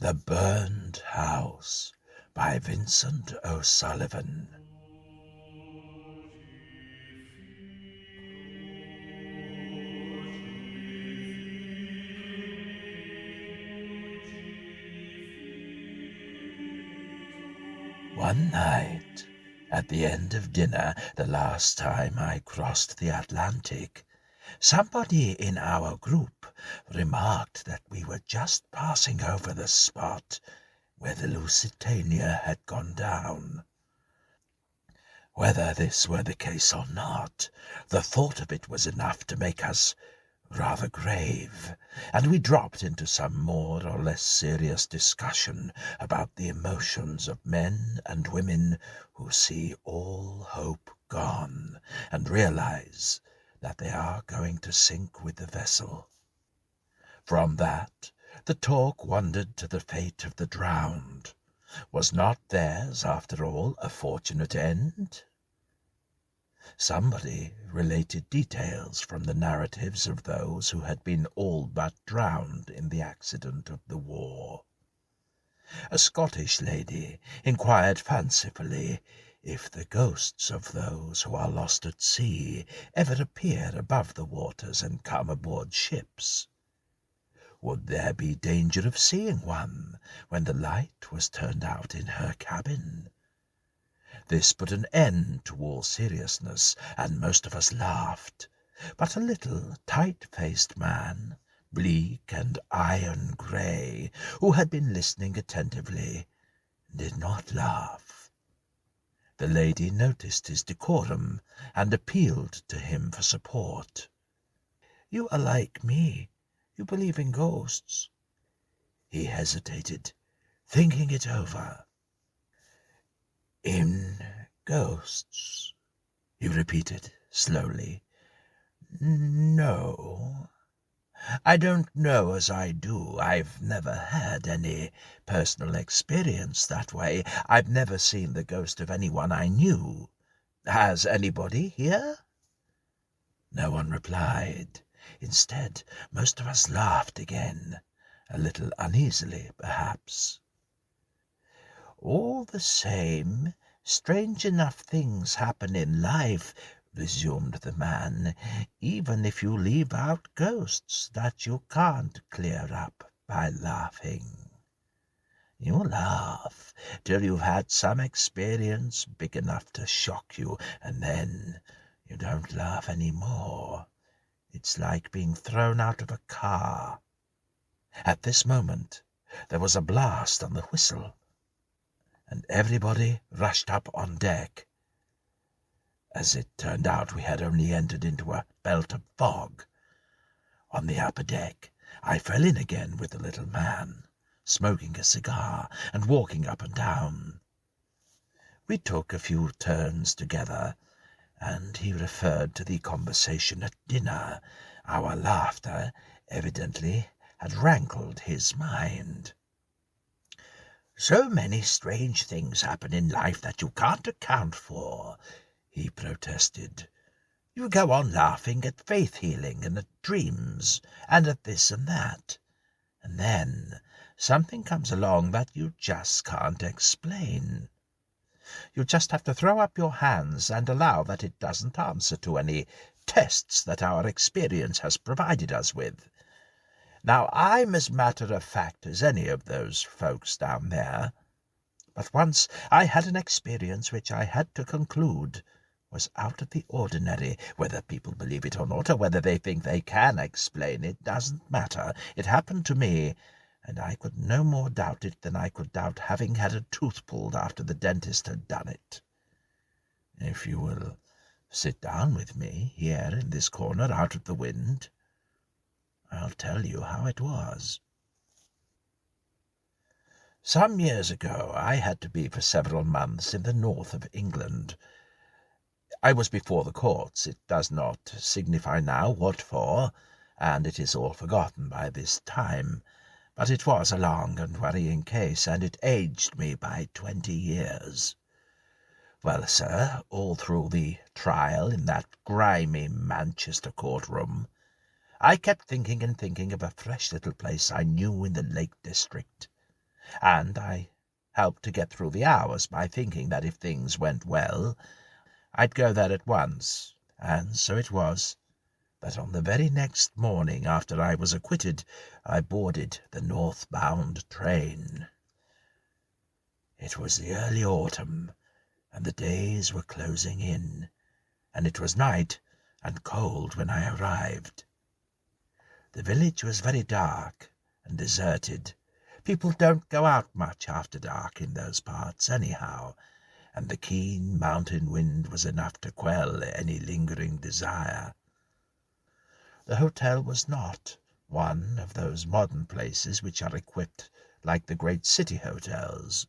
The Burned House by Vincent O'Sullivan. One night, at the end of dinner, the last time I crossed the Atlantic, somebody in our group remarked that we were just passing over the spot where the Lusitania had gone down. Whether this were the case or not, the thought of it was enough to make us rather grave, and we dropped into some more or less serious discussion about the emotions of men and women who see all hope gone and realize that they are going to sink with the vessel. From that, the talk wandered to the fate of the drowned. Was not theirs, after all, a fortunate end? Somebody related details from the narratives of those who had been all but drowned in the accident of the war. A Scottish lady inquired fancifully if the ghosts of those who are lost at sea ever appear above the waters and come aboard ships. Would there be danger of seeing one when the light was turned out in her cabin? This put an end to all seriousness, and most of us laughed. But a little tight-faced man, bleak and iron-grey, who had been listening attentively, did not laugh. The lady noticed his decorum and appealed to him for support. "You are like me. You believe in ghosts." He hesitated, thinking it over. "In ghosts," he repeated slowly. "No, I don't know as I do. I've never had any personal experience that way. I've never seen the ghost of anyone I knew. Has anybody here?" No one replied. Instead, most of us laughed again, a little uneasily, perhaps. "All the same, strange enough things happen in life," resumed the man, "even if you leave out ghosts that you can't clear up by laughing. You laugh till you've had some experience big enough to shock you, and then you don't laugh any more. It's like being thrown out of a car." At this moment there was a blast on the whistle, and everybody rushed up on deck. As it turned out, we had only entered into a belt of fog. On the upper deck, I fell in again with the little man, smoking a cigar and walking up and down. We took a few turns together, and he referred to the conversation at dinner. Our laughter evidently had rankled his mind. "So many strange things happen in life that you can't account for," he protested. "You go on laughing at faith healing and at dreams and at this and that, and then something comes along that you just can't explain. You just have to throw up your hands and allow that it doesn't answer to any tests that our experience has provided us with. Now, I'm as matter-of-fact as any of those folks down there, but once I had an experience which I had to conclude was out of the ordinary. Whether people believe it or not, or whether they think they can explain it, doesn't matter. It happened to me, and I could no more doubt it than I could doubt having had a tooth pulled after the dentist had done it. If you will sit down with me here in this corner out of the wind, I'll tell you how it was. Some years ago I had to be for several months in the north of England. I was before the courts. It does not signify now what for, and it is all forgotten by this time. But it was a long and worrying case, and it aged me by 20 years. Well, sir, all through the trial in that grimy Manchester courtroom, I kept thinking and thinking of a fresh little place I knew in the Lake District. and I helped to get through the hours by thinking that if things went well, I'd go there at once. And so it was that on the very next morning after I was acquitted, I boarded the northbound train. It was the early autumn, and the days were closing in, and it was night and cold when I arrived. The village was very dark and deserted. People don't go out much after dark in those parts anyhow, and the keen mountain wind was enough to quell any lingering desire. The hotel was not one of those modern places which are equipped like the great city hotels.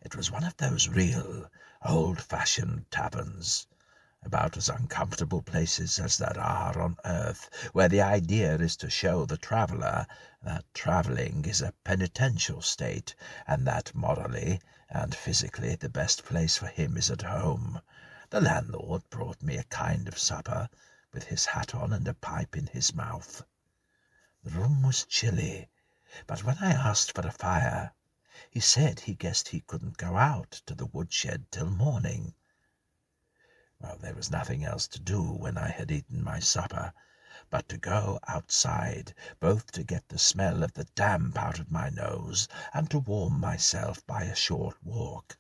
It was one of those real, old-fashioned taverns, about as uncomfortable places as there are on earth, where the idea is to show the traveller that travelling is a penitential state, and that morally and physically the best place for him is at home. The landlord brought me a kind of supper, with his hat on and a pipe in his mouth. The room was chilly, but when I asked for a fire, he said he guessed he couldn't go out to the woodshed till morning. Well, there was nothing else to do when I had eaten my supper but to go outside, both to get the smell of the damp out of my nose and to warm myself by a short walk.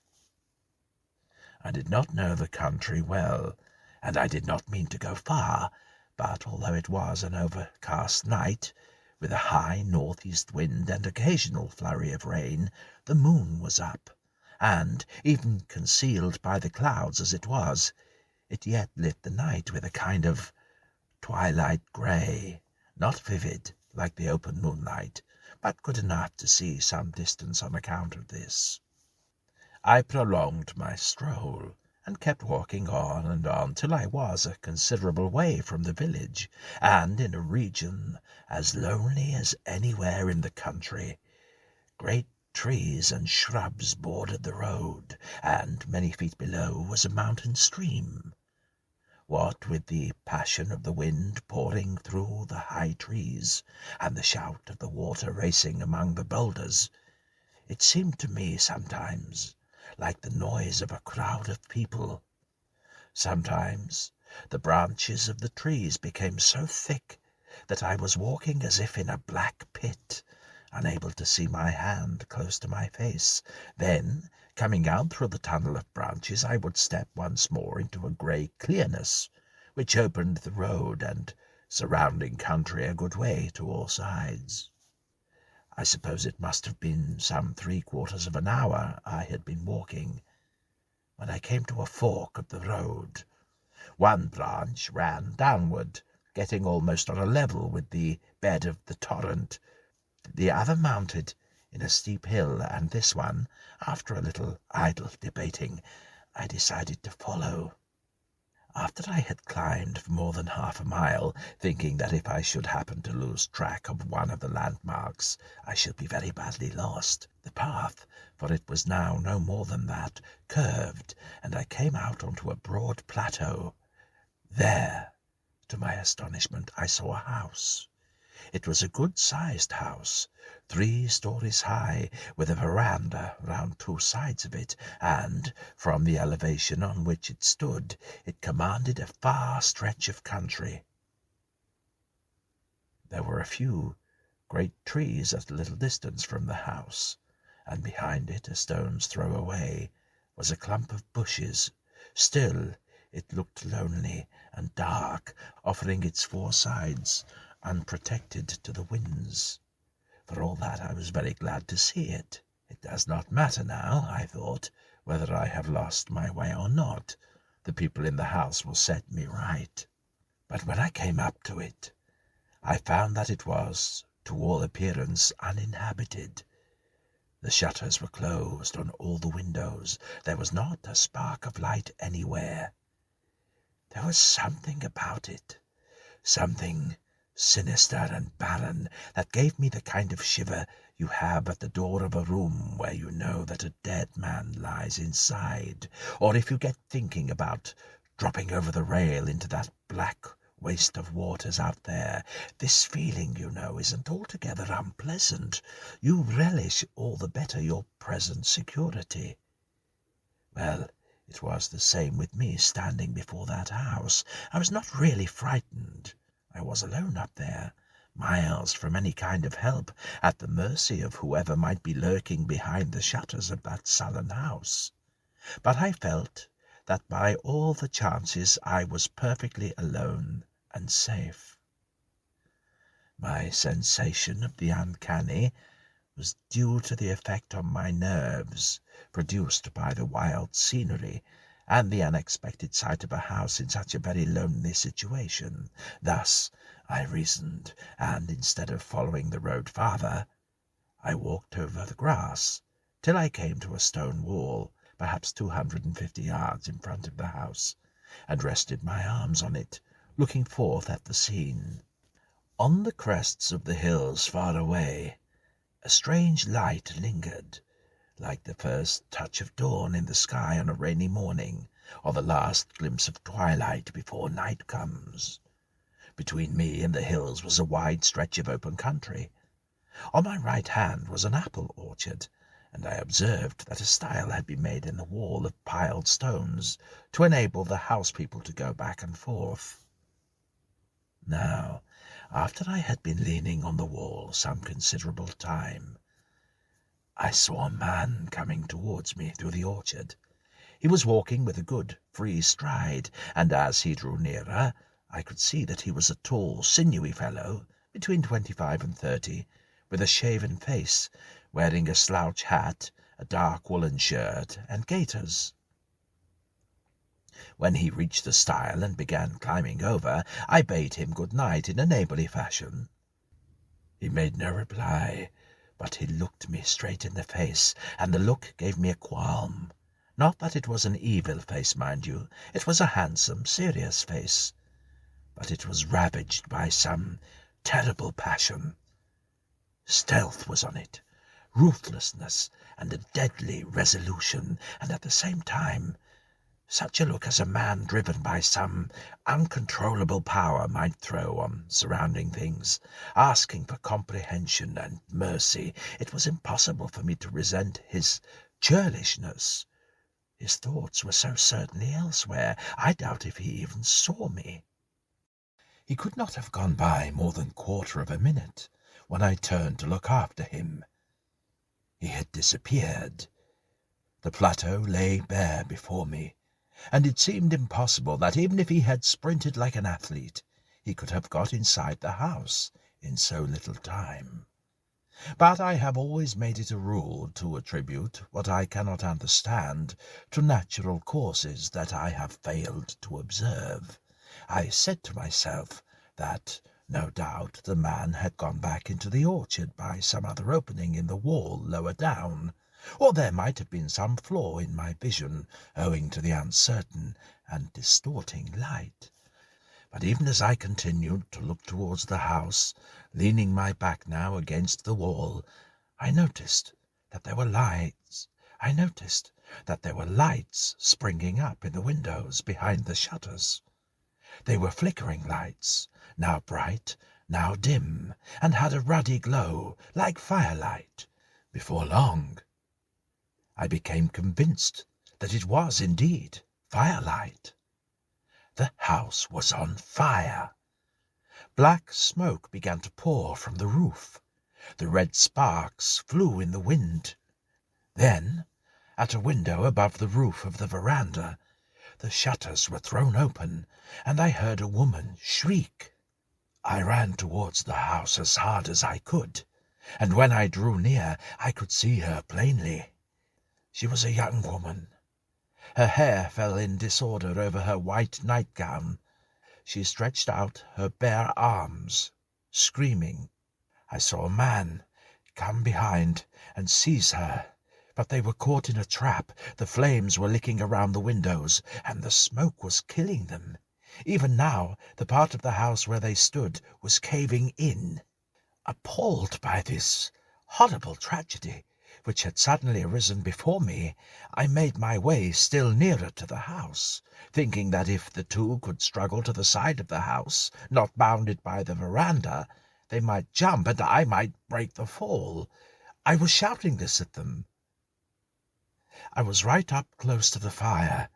I did not know the country well, and I did not mean to go far, but although it was an overcast night, with a high northeast wind and occasional flurry of rain, the moon was up, and, even concealed by the clouds as it was, it yet lit the night with a kind of twilight grey, not vivid like the open moonlight, but good enough to see some distance on account of this. I prolonged my stroll, and kept walking on and on till I was a considerable way from the village, and in a region as lonely as anywhere in the country. Great trees and shrubs bordered the road, and many feet below was a mountain stream. What with the passion of the wind pouring through the high trees, and the shout of the water racing among the boulders, it seemed to me sometimes like the noise of a crowd of people. Sometimes the branches of the trees became so thick that I was walking as if in a black pit, unable to see my hand close to my face. Then, coming out through the tunnel of branches, I would step once more into a grey clearness, which opened the road and surrounding country a good way to all sides. I suppose it must have been some 3/4 of an hour I had been walking, when I came to a fork of the road. One branch ran downward, getting almost on a level with the bed of the torrent. The other mounted in a steep hill, and this one, after a little idle debating, I decided to follow. After I had climbed for more than half a mile, thinking that if I should happen to lose track of one of the landmarks, I should be very badly lost, the path, for it was now no more than that, curved, and I came out onto a broad plateau. There, to my astonishment, I saw a house. It was a good-sized house, 3 stories high, with a veranda round 2 sides of it, and, from the elevation on which it stood, it commanded a far stretch of country. There were a few great trees at a little distance from the house, and behind it, a stone's throw away, was a clump of bushes. Still, it looked lonely and dark, offering its 4 sides unprotected to the winds. For all that, I was very glad to see it. It does not matter now, I thought, whether I have lost my way or not. The people in the house will set me right. But when I came up to it, I found that it was, to all appearance, uninhabited. The shutters were closed on all the windows. There was not a spark of light anywhere. There was something about it, something sinister and barren, that gave me the kind of shiver you have at the door of a room where you know that a dead man lies inside, or if you get thinking about dropping over the rail into that black waste of waters out there. This feeling, you know, isn't altogether unpleasant. You relish all the better your present security. Well, it was the same with me standing before that house. I was not really frightened. I was alone up there, miles from any kind of help, at the mercy of whoever might be lurking behind the shutters of that sullen house. But I felt that by all the chances I was perfectly alone and safe. My sensation of the uncanny was due to the effect on my nerves produced by the wild scenery and the unexpected sight of a house in such a very lonely situation. Thus I reasoned, and instead of following the road farther, I walked over the grass till I came to a stone wall, perhaps 250 yards in front of the house, and rested my arms on it, looking forth at the scene. On the crests of the hills far away, a strange light lingered, like the first touch of dawn in the sky on a rainy morning, or the last glimpse of twilight before night comes. Between me and the hills was a wide stretch of open country. On my right hand was an apple orchard, and I observed that a stile had been made in the wall of piled stones to enable the house people to go back and forth. Now, after I had been leaning on the wall some considerable time, I saw a man coming towards me through the orchard. He was walking with a good, free stride, and as he drew nearer, I could see that he was a tall, sinewy fellow, between 25 and 30, with a shaven face, wearing a slouch hat, a dark woolen shirt, and gaiters. When he reached the stile and began climbing over, I bade him good night in a neighbourly fashion. He made no reply, but he looked me straight in the face, and the look gave me a qualm. Not that it was an evil face, mind you. It was a handsome, serious face, but it was ravaged by some terrible passion. Stealth was on it, ruthlessness, and a deadly resolution, and at the same time such a look as a man driven by some uncontrollable power might throw on surrounding things, asking for comprehension and mercy. It was impossible for me to resent his churlishness. His thoughts were so certainly elsewhere. I doubt if he even saw me. He could not have gone by more than 1/4 of a minute when I turned to look after him. He had disappeared. The plateau lay bare before me, and it seemed impossible that even if he had sprinted like an athlete, he could have got inside the house in so little time. But I have always made it a rule to attribute what I cannot understand to natural causes that I have failed to observe. I said to myself that no doubt the man had gone back into the orchard by some other opening in the wall lower down, or there might have been some flaw in my vision owing to the uncertain and distorting light. But even as I continued to look towards the house, leaning my back now against the wall, I noticed that there were lights springing up in the windows behind the shutters. They were flickering lights, now bright, now dim, and had a ruddy glow like firelight. Before long, I became convinced that it was indeed firelight. The house was on fire. Black smoke began to pour from the roof. The red sparks flew in the wind. Then, at a window above the roof of the veranda, the shutters were thrown open, and I heard a woman shriek. I ran towards the house as hard as I could, and when I drew near, I could see her plainly. She was a young woman. Her hair fell in disorder over her white nightgown. She stretched out her bare arms, screaming. I saw a man come behind and seize her, but they were caught in a trap. The flames were licking around the windows, and the smoke was killing them. Even now, the part of the house where they stood was caving in. Appalled by this horrible tragedy, which had suddenly arisen before me, I made my way still nearer to the house, thinking that if the two could struggle to the side of the house, not bounded by the veranda, they might jump and I might break the fall. I was shouting this at them. I was right up close to the fire,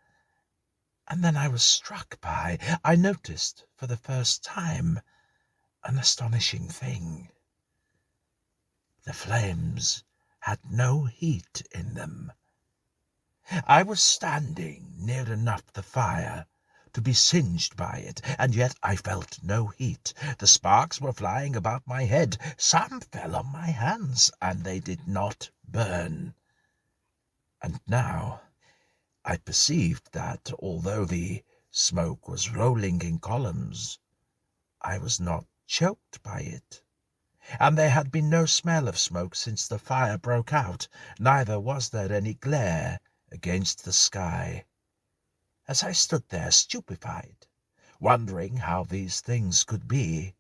and then I was struck by, I noticed for the first time, an astonishing thing. The flames had no heat in them. I was standing near enough the fire to be singed by it, and yet I felt no heat. The sparks were flying about my head. Some fell on my hands, and they did not burn. And now I perceived that, although the smoke was rolling in columns, I was not choked by it. And there had been no smell of smoke since the fire broke out, neither was there any glare against the sky. As I stood there stupefied, wondering how these things could be,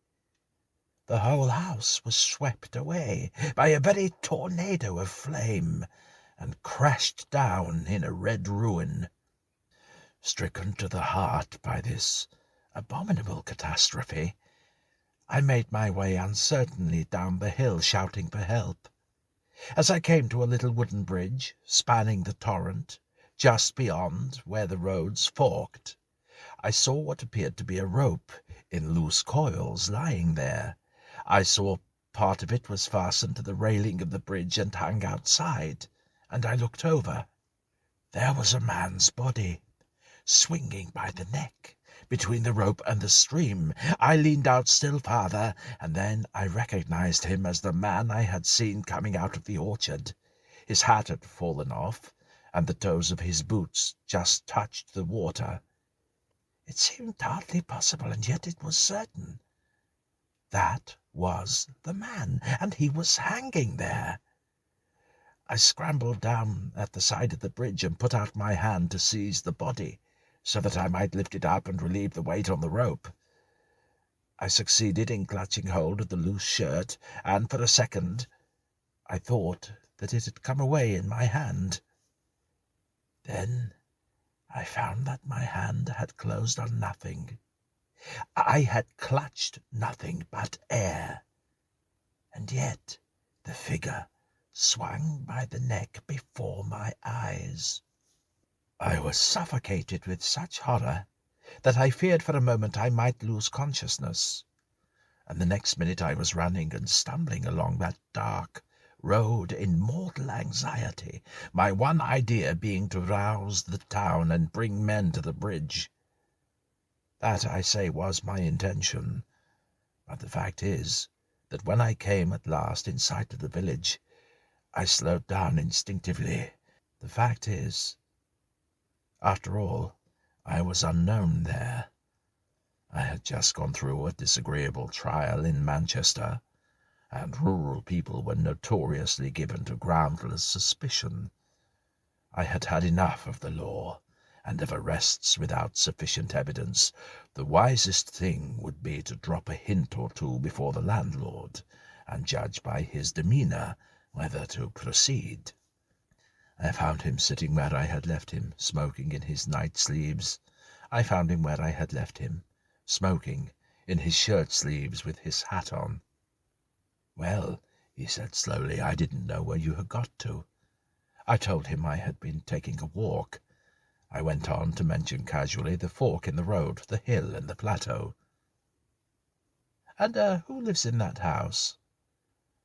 the whole house was swept away by a very tornado of flame, and crashed down in a red ruin. Stricken to the heart by this abominable catastrophe, I made my way uncertainly down the hill, shouting for help. As I came to a little wooden bridge spanning the torrent, just beyond where the roads forked, I saw what appeared to be a rope in loose coils lying there. I saw part of it was fastened to the railing of the bridge and hung outside, and I looked over. There was a man's body, swinging by the neck, between the rope and the stream. I leaned out still farther, and then I recognized him as the man I had seen coming out of the orchard. His hat had fallen off, and the toes of his boots just touched the water. It seemed hardly possible, and yet it was certain. That was the man, and he was hanging there. I scrambled down at the side of the bridge and put out my hand to seize the body, so that I might lift it up and relieve the weight on the rope. I succeeded in clutching hold of the loose shirt, and for a second I thought that it had come away in my hand. Then I found that my hand had closed on nothing. I had clutched nothing but air, and yet the figure swung by the neck before my eyes. I was suffocated with such horror that I feared for a moment I might lose consciousness, and the next minute I was running and stumbling along that dark road in mortal anxiety, my one idea being to rouse the town and bring men to the bridge. That, I say, was my intention, but the fact is that when I came at last in sight of the village, I slowed down instinctively. The fact is, after all, I was unknown there. I had just gone through a disagreeable trial in Manchester, and rural people were notoriously given to groundless suspicion. I had had enough of the law, and of arrests without sufficient evidence. The wisest thing would be to drop a hint or two before the landlord, and judge by his demeanour whether to proceed. I found him sitting where I had left him, smoking in his night sleeves. I found him where I had left him, smoking in his shirt sleeves with his hat on. "Well," he said slowly, "I didn't know where you had got to." I told him I had been taking a walk. I went on to mention casually the fork in the road, the hill and the plateau. "And who lives in that house?"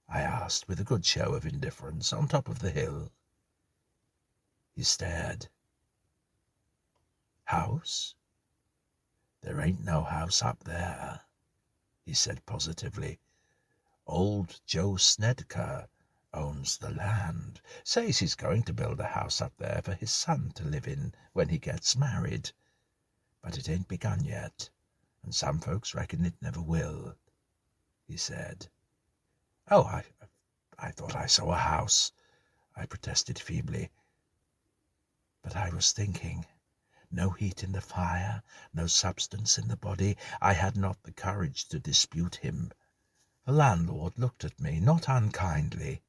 I asked with a good show of indifference, on top of the hill. He stared. "House? There ain't no house up there," he said positively. "Old Joe Snedker owns the land. Says he's going to build a house up there for his son to live in when he gets married. But it ain't begun yet, and some folks reckon it never will," he said. "Oh, I thought I saw a house," I protested feebly. But I was thinking. No heat in the fire, no substance in the body. I had not the courage to dispute him. The landlord looked at me, not unkindly.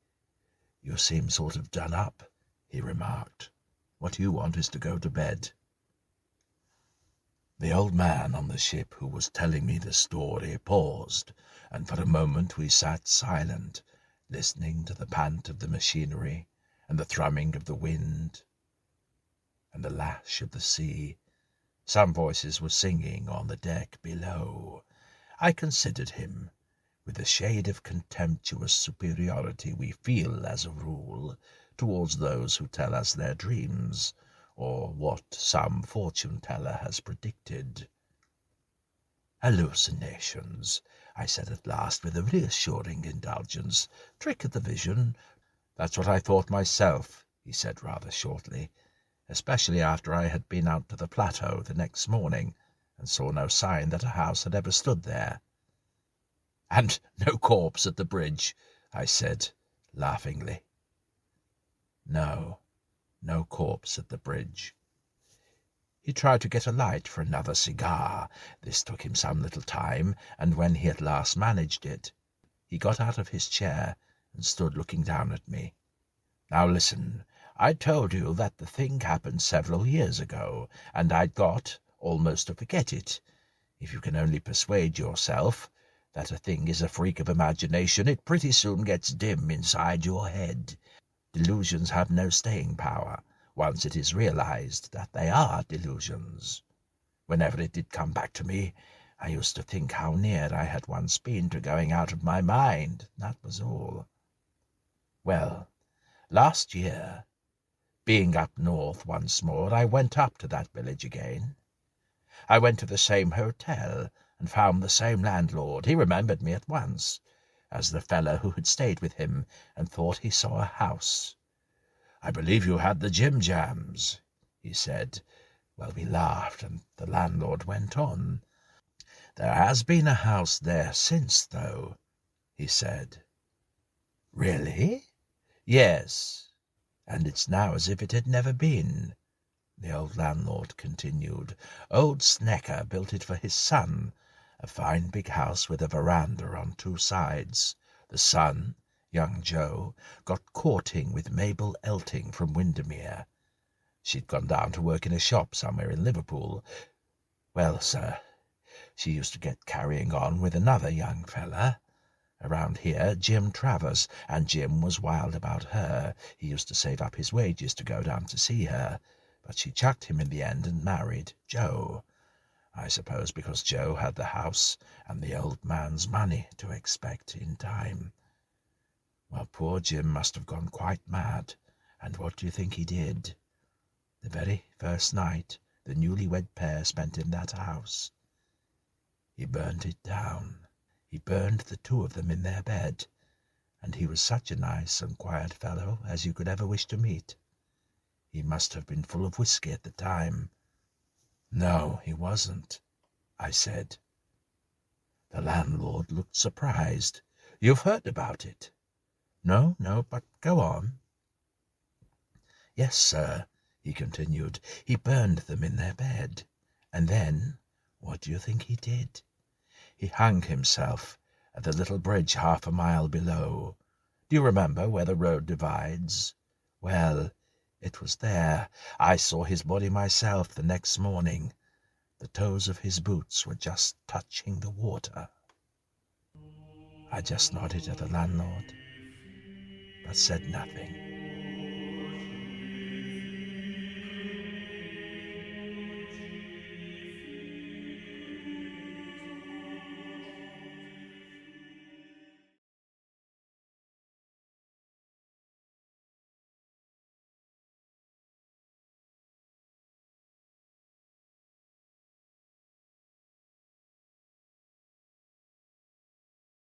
"You seem sort of done up," he remarked. "What you want is to go to bed." The old man on the ship who was telling me the story paused, and for a moment we sat silent, listening to the pant of the machinery and the thrumming of the wind and the lash of the sea. Some voices were singing on the deck below. I considered him, with the shade of contemptuous superiority we feel, as a rule, towards those who tell us their dreams, or what some fortune-teller has predicted. "Hallucinations," I said at last, with a reassuring indulgence. "Trick of the vision." "That's what I thought myself," he said rather shortly, "especially after I had been out to the plateau the next morning and saw no sign that a house had ever stood there." "And no corpse at the bridge," I said, laughingly. No corpse at the bridge. He tried to get a light for another cigar. This took him some little time, and when he at last managed it, he got out of his chair and stood looking down at me. "Now listen, I told you that the thing happened several years ago, and I'd got almost to forget it. If you can only persuade yourself that a thing is a freak of imagination, it pretty soon gets dim inside your head. Delusions have no staying power, once it is realized that they are delusions. Whenever it did come back to me, I used to think how near I had once been to going out of my mind, that was all. Well, last year, being up north once more, I went up to that village again. I went to the same hotel and found the same landlord. He remembered me at once as the fellow who had stayed with him and thought he saw a house. "I believe you had the jim-jams," he said. Well, we laughed, and the landlord went on. "There has been a house there since, though," he said. "Really?" "Yes, and it's now as if it had never been," the old landlord continued. "Old Snecker built it for his son, a fine big house with a veranda on two sides. The son, young Joe, got courting with Mabel Elting from Windermere. She'd gone down to work in a shop somewhere in Liverpool. Well, sir, she used to get carrying on with another young fella around here, Jim Travers, and Jim was wild about her. He used to save up his wages to go down to see her, but she chucked him in the end and married Joe. I suppose because Joe had the house and the old man's money to expect in time. Well, poor Jim must have gone quite mad, and what do you think he did? The very first night the newlywed pair spent in that house, he burned it down. He burned the two of them in their bed, and he was such a nice and quiet fellow as you could ever wish to meet. He must have been full of whiskey at the time." "No, he wasn't," I said. The landlord looked surprised. "You've heard about it?" No, but go on." "Yes, sir," he continued, "he burned them in their bed, and then, what do you think he did? He hung himself at the little bridge half a mile below. Do you remember where the road divides? Well, it was there. I saw his body myself the next morning. The toes of his boots were just touching the water." I just nodded at the landlord, but said nothing.